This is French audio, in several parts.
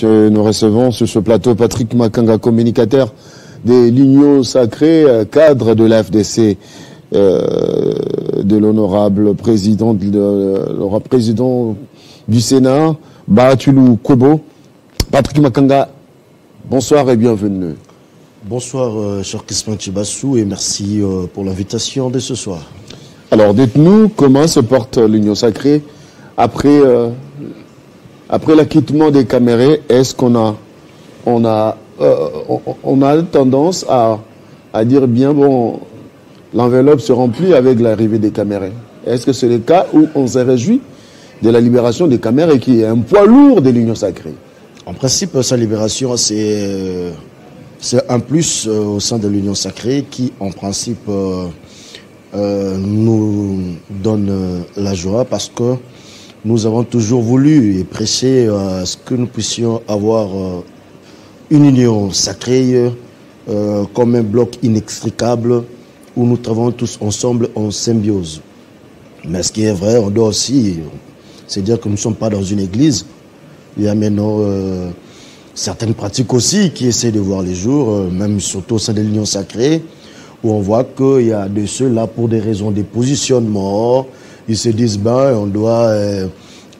messieurs, nous recevons sur ce plateau Patrick Makanga, communicateur de l'Union Sacrée, cadre de l'AFDC, de l'honorable président, président du Sénat, Baatulou Kobo. Patrick Makanga, bonsoir et bienvenue. Bonsoir, cher Crispin Chibassou, et merci pour l'invitation de ce soir. Alors, dites-nous comment se porte l'Union Sacrée après l'acquittement des Camérés. Est-ce qu'on a tendance à dire bien, bon, l'enveloppe se remplit avec l'arrivée des Camérés? Est-ce que c'est le cas où on se réjouit de la libération des Camérés, qui est un poids lourd de l'Union Sacrée? En principe, sa libération, c'est un plus au sein de l'Union Sacrée qui, en principe, nous donne la joie, parce que nous avons toujours voulu et prêché à ce que nous puissions avoir une union sacrée comme un bloc inextricable où nous travaillons tous ensemble en symbiose. Mais ce qui est vrai, on doit aussi, c'est dire que nous ne sommes pas dans une église. Il y a maintenant certaines pratiques aussi qui essaient de voir les jours, même surtout au sein de l'Union Sacrée, où on voit qu'il y a de ceux-là, pour des raisons de positionnement, ils se disent, ben, on doit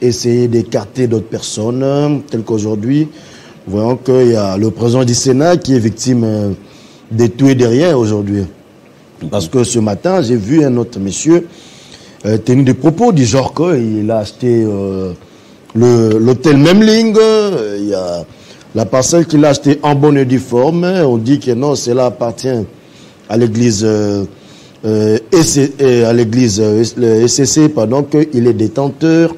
essayer d'écarter d'autres personnes, telles qu'aujourd'hui, voyons qu'il y a le président du Sénat qui est victime de tout et de rien aujourd'hui. Parce que ce matin, j'ai vu un autre monsieur tenir des propos du genre qu'il a acheté l'hôtel Memling, il y a la parcelle qu'il a achetée en bonne et due forme, on dit que non, cela appartient à l'église SCC, pardon, qu'il est détenteur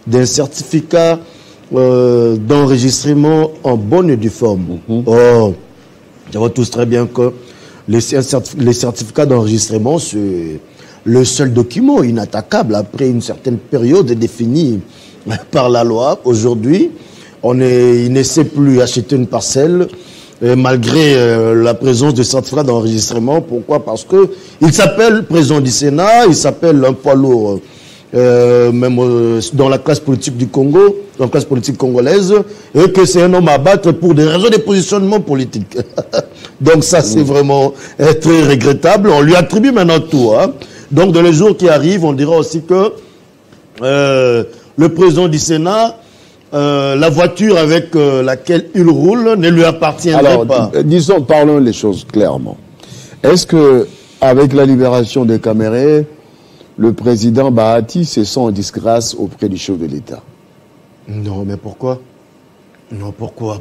d'un certificat d'enregistrement en bonne et due forme. Or, nous savons tous très bien que les certificats d'enregistrement, c'est le seul document inattaquable après une certaine période définie par la loi. Aujourd'hui, il ne sait plus acheter une parcelle malgré la présence de certificat d'enregistrement. Pourquoi? Parce que il s'appelle président du Sénat, il s'appelle un poids lourd, même dans la classe politique du Congo, dans la classe politique congolaise, et que c'est un homme à battre pour des raisons de positionnement politique. Donc ça, c'est vraiment très regrettable. On lui attribue maintenant tout. Hein. Donc dans les jours qui arrivent, on dira aussi que le président du Sénat, la voiture avec laquelle il roule ne lui appartiendrait pas. Disons, parlons les choses clairement. Est-ce que, avec la libération des Camérés, le président Bahati se sent en disgrâce auprès du chef de l'État? Non, mais pourquoi? Non, pourquoi?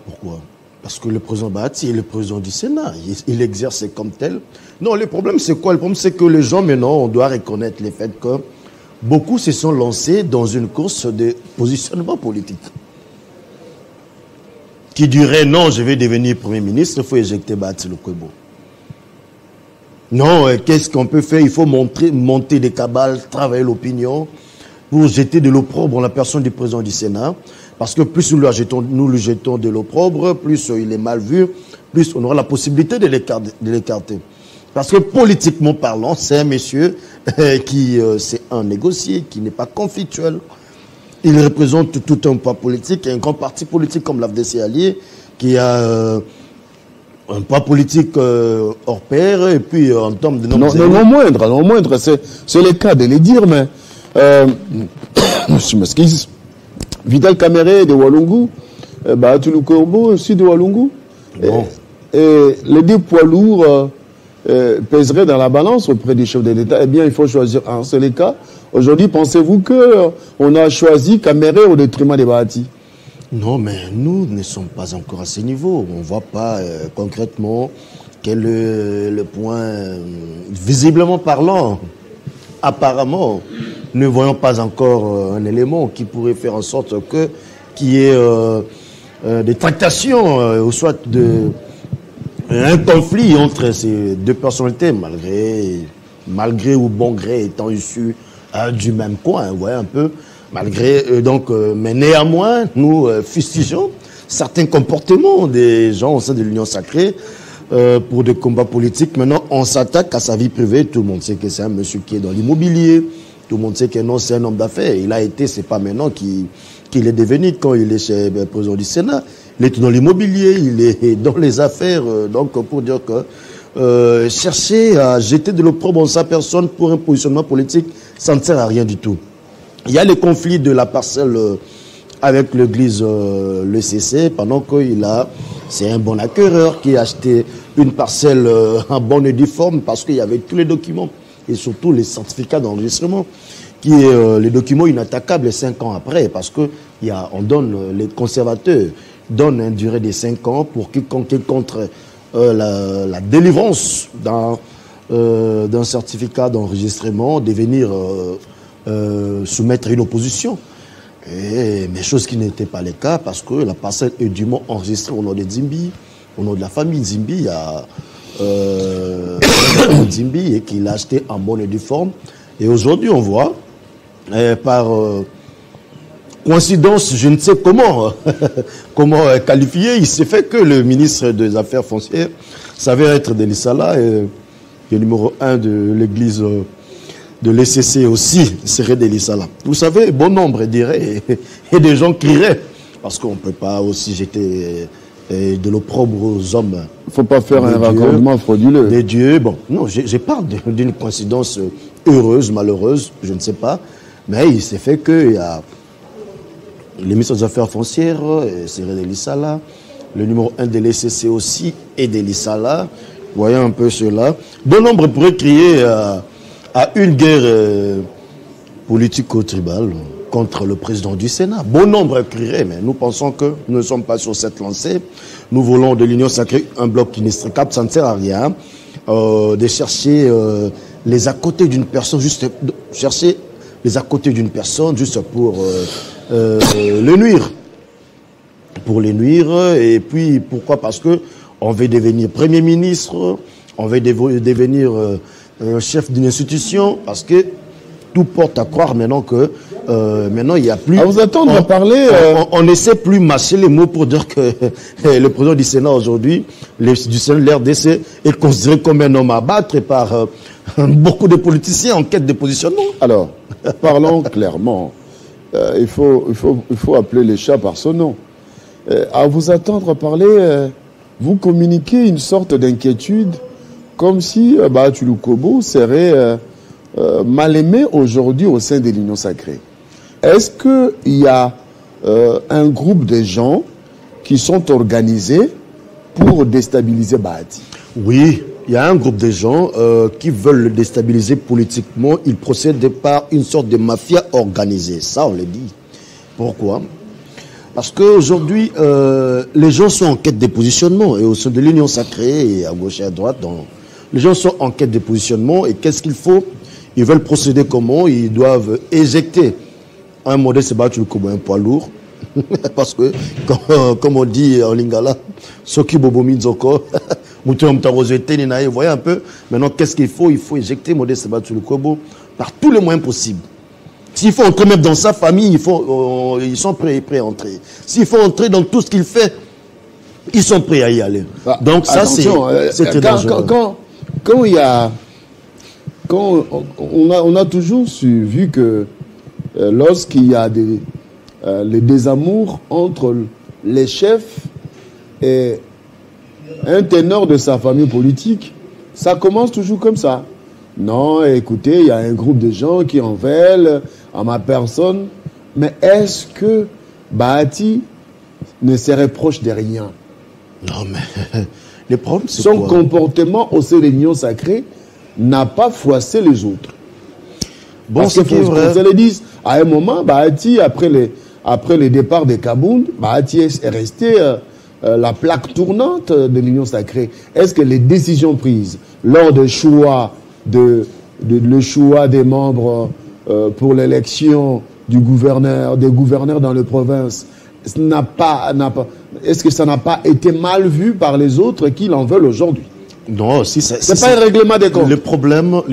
Parce que le président Bahati est le président du Sénat. Il exerce comme tel. Non, le problème, c'est quoi? Le problème, c'est que les gens, maintenant, on doit reconnaître le fait que beaucoup se sont lancés dans une course de positionnement politique. Qui dirait, non, je vais devenir Premier ministre, il faut éjecter Bahati Lukwebo. Non, qu'est-ce qu'on peut faire? Il faut monter des cabales, travailler l'opinion pour jeter de l'opprobre en la personne du président du Sénat. Parce que plus nous lui jetons de l'opprobre, plus il est mal vu, plus on aura la possibilité de l'écarter. Parce que politiquement parlant, c'est un monsieur qui c'est un négocié, qui n'est pas conflictuel. Il représente tout un poids politique, et un grand parti politique comme l'AFDC allié, qui a un poids politique hors pair, et puis en termes de nombre... Non moindre, c'est le cas de le dire, mais je m'excuse. Vital Caméré de Walungu, Baatulou Kobo aussi de Walungu, et les deux poids lourds pèseraient dans la balance auprès du chef de l'État. Eh bien, il faut choisir un. C'est le cas. Aujourd'hui, pensez-vous qu'on a choisi Caméré au détriment des Bahati? Non, mais nous ne sommes pas encore à ce niveau. On ne voit pas concrètement quel est le point, visiblement parlant. Apparemment, ne voyons pas encore un élément qui pourrait faire en sorte qu'il y ait des tractations, ou soit un conflit entre ces deux personnalités, malgré ou bon gré étant issus du même coin, vous voyez un peu, mais néanmoins, nous fustigeons certains comportements des gens au sein de l'Union Sacrée pour des combats politiques. Maintenant, on s'attaque à sa vie privée. Tout le monde sait que c'est un monsieur qui est dans l'immobilier. Tout le monde sait que non, c'est un homme d'affaires. Il a été, c'est pas maintenant qu'il est devenu quand il est chez le président du Sénat. il est dans l'immobilier, il est dans les affaires. Donc, pour dire que chercher à jeter de l'opprobre en sa personne pour un positionnement politique, ça ne sert à rien du tout. Il y a les conflits de la parcelle avec l'église le CC, pendant qu'il a, c'est un bon acquéreur qui a acheté une parcelle en bonne et due forme parce qu'il y avait tous les documents et surtout les certificats d'enregistrement, qui est les documents inattaquables 5 ans après, parce que on donne, les conservateurs donnent une durée de 5 ans pour quiconque contre la délivrance d'un certificat d'enregistrement, de venir soumettre une opposition. Mais chose qui n'était pas le cas, parce que la parcelle est dûment enregistrée au nom de Zimbi, au nom de la famille Zimbi, il y a Zimbi, et qu'il a acheté en bonne et due forme. Et aujourd'hui, on voit, par coïncidence, je ne sais comment, comment qualifier, il s'est fait que le ministre des Affaires foncières s'avère être Deli Salah, et le numéro 1 de l'église de l'ECC aussi serait Deli Salah. Vous savez, bon nombre dirait, et des gens crieraient, parce qu'on ne peut pas aussi jeter de l'opprobre aux hommes. Il ne faut pas faire un raccordement frauduleux. Des dieux, bon, non, je parle d'une coïncidence heureuse, malheureuse, je ne sais pas, mais il s'est fait qu'il y a le ministre des Affaires foncières, serait Deli Salah, le numéro 1 de l'ECC aussi est Deli Salah. Voyons un peu cela. Bon nombre pourrait crier à une guerre politico-tribale contre le président du Sénat. Bon nombre crierait, mais nous pensons que nous ne sommes pas sur cette lancée. Nous voulons de l'union sacrée un bloc inextricable. Ça ne sert à rien de chercher les à côté d'une personne, juste chercher les à côté d'une personne juste pour le nuire. Pour les nuire, et puis pourquoi? Parce que on veut devenir Premier ministre, on veut devenir chef d'une institution, parce que tout porte à croire maintenant que maintenant il n'y a plus... À vous attendre à parler... On essaie plus mâcher les mots pour dire que le président du Sénat aujourd'hui, du Sénat de l'RDC, est considéré comme un homme à battre par beaucoup de politiciens en quête de positionnement. Alors, parlons clairement. Il faut appeler les chats par son nom. À vous attendre à parler, vous communiquez une sorte d'inquiétude, comme si Bahati Lukobo serait mal aimé aujourd'hui au sein de l'Union sacrée. Est-ce qu'il y a un groupe de gens qui sont organisés pour déstabiliser Bahati? Oui, il y a un groupe de gens qui veulent le déstabiliser politiquement. Ils procèdent par une sorte de mafia organisée. Ça, on le dit. Pourquoi? Parce qu'aujourd'hui, les gens sont en quête de positionnement. Et au sein de l'Union sacrée, et à gauche et à droite, les gens sont en quête de positionnement. Et qu'est-ce qu'il faut? Ils veulent procéder comment? Ils doivent éjecter un modeste Bahati Lukobo, un poids lourd. Parce que, comme on dit en lingala, Soki Bobomi Nzoko, vous voyez un peu. Maintenant, qu'est-ce qu'il faut? Il faut éjecter modeste Bahati Lukobo par tous les moyens possibles. S'il faut entrer même dans sa famille, ils sont prêts à entrer. S'il faut entrer dans tout ce qu'il fait, ils sont prêts à y aller. Donc ça, c'est très dangereux. Quand il y a... on a toujours vu que lorsqu'il y a les désamours entre les chefs et un ténor de sa famille politique, ça commence toujours comme ça. Non, écoutez, il y a un groupe de gens qui en veulent à ma personne. Mais est-ce que Bahati ne serait proche de rien? Non, mais le problème, c'est son comportement au sein de l'Union sacrée n'a pas froissé les autres. Bon, parce qu'il faut qu'on se le dise. À un moment, Bahati, après le départ de Kabound, Bahati est resté la plaque tournante de l'Union sacrée. Est-ce que les décisions prises lors des choix le choix des membres pour l'élection des gouverneurs dans les provinces, est-ce que ça n'a pas été mal vu par les autres qui l'en veulent aujourd'hui? Non, si c'est pas un règlement des comptes. Le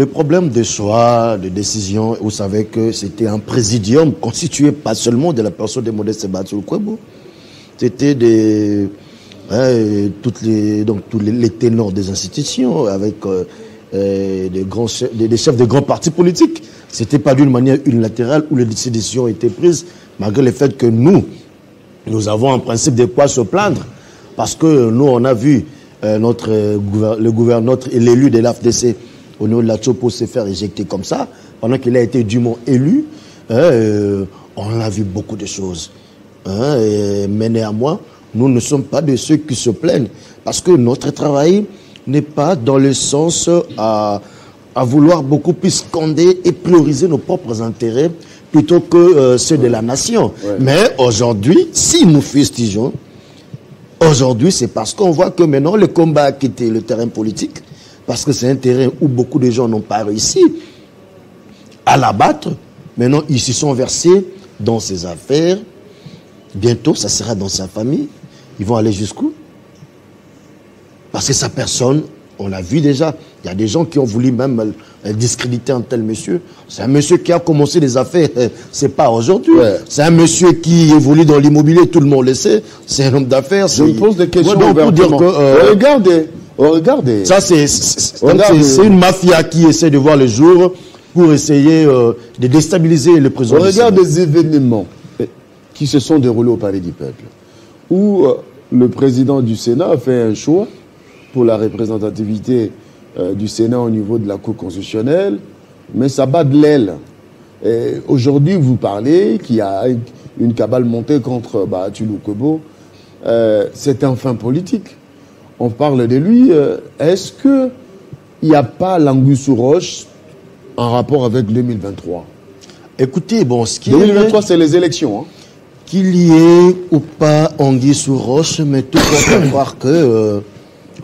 problème des choix, de décision, vous savez que c'était un présidium constitué pas seulement de la personne de Modeste Bahati Lukobo, c'était tous les ténors des institutions avec des chefs de grands partis politiques. C'était pas d'une manière unilatérale où les décisions étaient prises, malgré le fait que nous, nous avons en principe de quoi se plaindre. Parce que nous, on a vu l'élu de l'AFDC au niveau de la Tchopo se faire éjecter comme ça, pendant qu'il a été dûment élu. On a vu beaucoup de choses. Mais néanmoins, nous ne sommes pas de ceux qui se plaignent. Parce que notre travail n'est pas dans le sens à vouloir beaucoup plus scander et prioriser nos propres intérêts plutôt que ceux de la nation. Ouais. Mais aujourd'hui, si nous fustigeons, aujourd'hui, c'est parce qu'on voit que maintenant le combat a quitté le terrain politique, parce que c'est un terrain où beaucoup de gens n'ont pas réussi à l'abattre. Maintenant, ils se sont versés dans ses affaires. Bientôt, ça sera dans sa famille. Ils vont aller jusqu'où? Parce que sa personne, on l'a vu déjà, il y a des gens qui ont voulu même discréditer un tel monsieur. C'est un monsieur qui a commencé des affaires, c'est pas aujourd'hui. Ouais. C'est un monsieur qui évolue dans l'immobilier, tout le monde le sait. C'est un homme d'affaires. Je me pose des questions ouvertement. Regardez. Ça, c'est une mafia qui essaie de voir le jour pour essayer de déstabiliser le président. On regarde des événements qui se sont déroulés au Palais du Peuple, où le président du Sénat a fait un choix pour la représentativité du Sénat au niveau de la Cour constitutionnelle, mais ça bat de l'aile. Aujourd'hui, vous parlez qu'il y a une cabale montée contre Bathilou Kobo. C'est un fin politique. On parle de lui. Est-ce qu'il n'y a pas l'anguille sous roche en rapport avec 2023? Écoutez, bon, ce qui 2023, c'est les élections. Hein. Qu'il y ait ou pas anguille sous roche, mais tout le monde croire que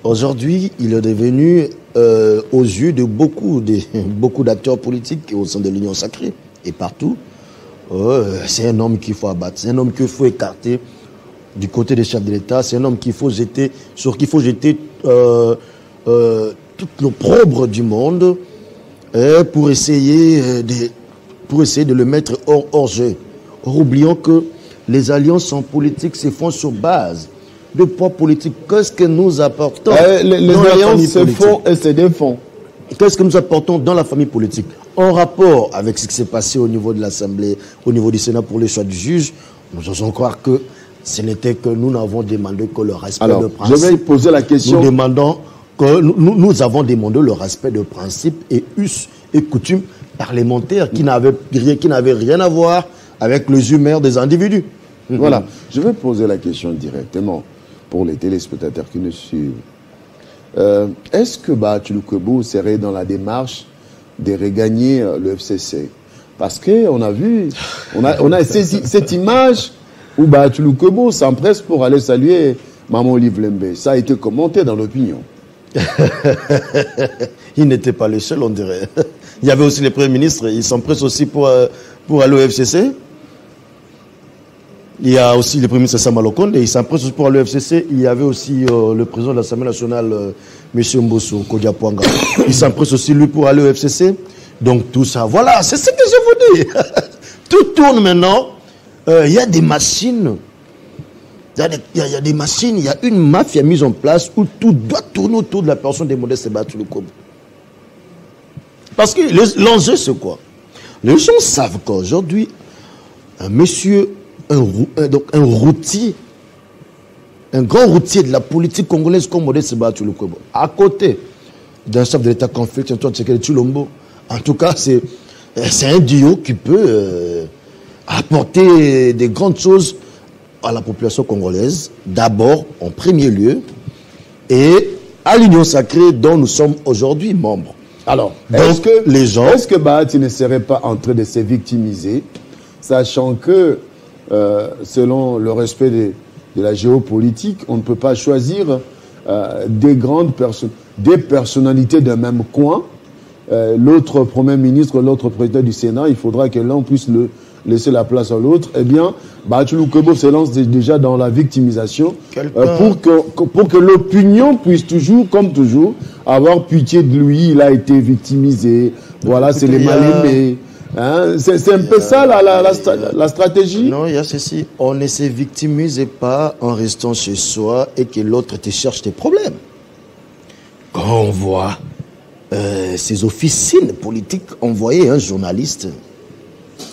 aujourd'hui, il est devenu, aux yeux de beaucoup d'acteurs politiques au sein de l'Union sacrée et partout, c'est un homme qu'il faut abattre, c'est un homme qu'il faut écarter du côté des chefs de l'État, c'est un homme qu'il faut jeter, toutes les probres du monde pour essayer de le mettre hors jeu. Or, oublions que les alliances en politique se font sur base de poids politique. Qu'est-ce que nous apportons les alliances se font et se défont. Qu'est-ce que nous apportons dans la famille politique? En rapport avec ce qui s'est passé au niveau de l'Assemblée, au niveau du Sénat pour le choix du juge, nous osons croire que ce n'était que nous n'avons demandé que le respect de principe. Je vais poser la question. Nous avons demandé le respect de principe et us et coutumes parlementaires qui n'avaient rien à voir avec les humeurs des individus. Voilà. Je vais poser la question directement pour les téléspectateurs qui nous suivent. Est-ce que Bathilou Kobo serait dans la démarche de regagner le FCC? Parce qu'on a vu, on a cette image où Bathilou Kobo s'empresse pour aller saluer Maman Olive Lembe. Ça a été commenté dans l'opinion. Il n'était pas le seul, on dirait. Il y avait aussi les premiers ministres, ils s'empressent aussi pour aller au FCC. Il y a aussi le Premier ministre Sama Lokonde, il s'empresse aussi pour aller au FCC. Il y avait aussi le président de l'Assemblée nationale, M. Mbosso Kodiapwanga. Il s'empresse aussi, lui, pour aller au FCC. Donc, tout ça, voilà, c'est ce que je vous dis. Tout tourne maintenant. Il y a des machines. Il y a des machines, il y a une mafia mise en place où tout doit tourner autour de la personne des Modeste Bathilou Kobo. Parce que l'enjeu, c'est quoi? Les gens savent qu'aujourd'hui, un monsieur, un routier, un grand routier de la politique congolaise comme Modeste Bathilou Kobo, à côté d'un chef de l'État conflit, Antoine Tshisekedi Tshilombo, en tout cas, c'est un duo qui peut apporter des grandes choses à la population congolaise, d'abord, en premier lieu, et à l'Union sacrée dont nous sommes aujourd'hui membres. Alors, est-ce que Bahati ne serait pas en train de se victimiser, sachant que, selon le respect de la géopolitique, on ne peut pas choisir des personnalités d'un même coin. L'autre Premier ministre, l'autre président du Sénat, il faudra que l'un puisse laisser la place à l'autre. Eh bien, Bathilou Kobo se lance déjà dans la victimisation pour que l'opinion puisse toujours, comme toujours, avoir pitié de lui. Il a été victimisé. Voilà, c'est les mal-aimés. Hein? C'est un peu ça la stratégie. Non, il y a ceci. On ne se victimise pas en restant chez soi et que l'autre te cherche tes problèmes. Quand on voit ces officines politiques envoyer un journaliste,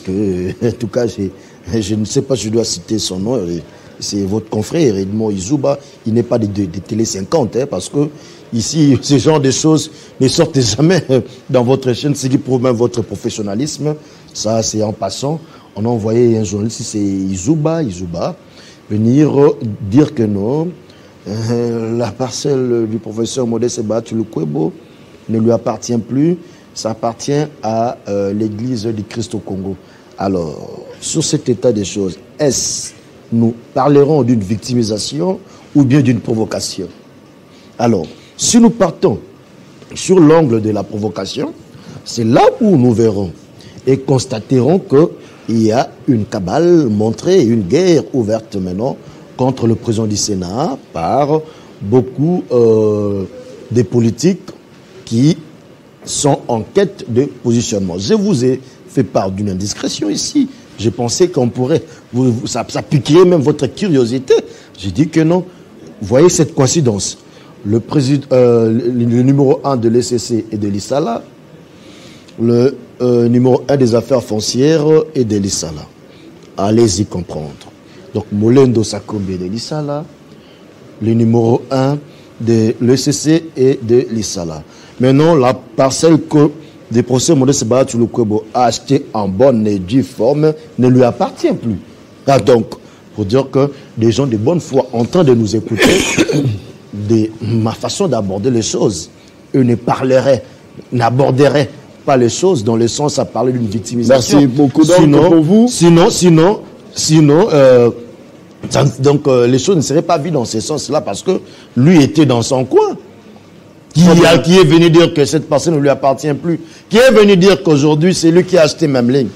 que, en tout cas, je ne sais pas si je dois citer son nom, c'est votre confrère, Edmond Izouba. Il n'est pas de Télé 50, hein, parce que ici, ce genre de choses ne sortent jamais dans votre chaîne, ce qui prouve même votre professionnalisme. Ça, c'est en passant. On a envoyé un journaliste, c'est Izouba, venir dire que non, la parcelle du professeur Modeste Bahatulukwebo ne lui appartient plus, ça appartient à l'église du Christ au Congo. Alors, sur cet état des choses, nous parlerons d'une victimisation ou bien d'une provocation? Alors, si nous partons sur l'angle de la provocation, c'est là où nous verrons et constaterons qu'il y a une cabale montrée, une guerre ouverte maintenant contre le président du Sénat par beaucoup de politiques qui sont en quête de positionnement. Je vous ai fait part d'une indiscrétion ici. Je pensais qu'on pourrait, ça piquerait même votre curiosité. J'ai dit que non. Voyez cette coïncidence. Le numéro 1 de l'ECC et de l'ISALA, le numéro 1 des affaires foncières et de l'ISALA. Allez-y comprendre. Donc, Molendo Sakombe de l'ISALA, le numéro 1 de l'ECC et de l'ISALA. Maintenant, la parcelle que le professeur Modeste Bahatulukwebo a acheté en bonne et due forme ne lui appartient plus. Ah, donc, pour dire que des gens de bonne foi en train de nous écouter, de ma façon d'aborder les choses, eux n'aborderaient pas les choses dans le sens à parler d'une victimisation. Merci beaucoup pour vous. Sinon, les choses ne seraient pas vues dans ce sens-là parce que lui était dans son coin. Qui est venu dire que cette parcelle ne lui appartient plus? Qui est venu dire qu'aujourd'hui, c'est lui qui a acheté Memling?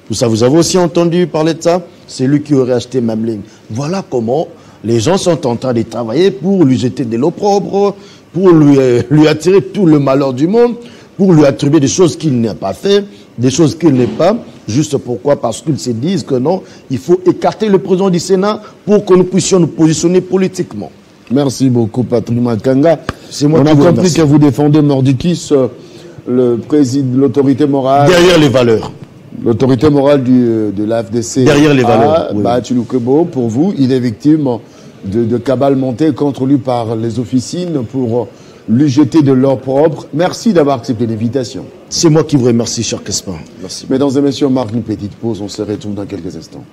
Tout ça, vous avez aussi entendu parler de ça? C'est lui qui aurait acheté Memling. Voilà comment les gens sont en train de travailler pour lui jeter de l'eau propre, pour lui attirer tout le malheur du monde, pour lui attribuer des choses qu'il n'a pas fait, des choses qu'il n'est pas. Juste pourquoi? Parce qu'ils se disent que non, il faut écarter le président du Sénat pour que nous puissions nous positionner politiquement. Merci beaucoup, Patrick Makanga. On a compris que vous défendez Mordikis, le président de l'autorité morale. Derrière les valeurs. L'autorité morale de l'AFDC. Derrière les valeurs. Bahatulukwebo, pour vous, il est victime de cabales montées contre lui par les officines pour lui jeter de l'or propre. Merci d'avoir accepté l'invitation. C'est moi qui vous remercie, cher Crespin. Merci. Mesdames et messieurs, on marque une petite pause. On se retrouve dans quelques instants.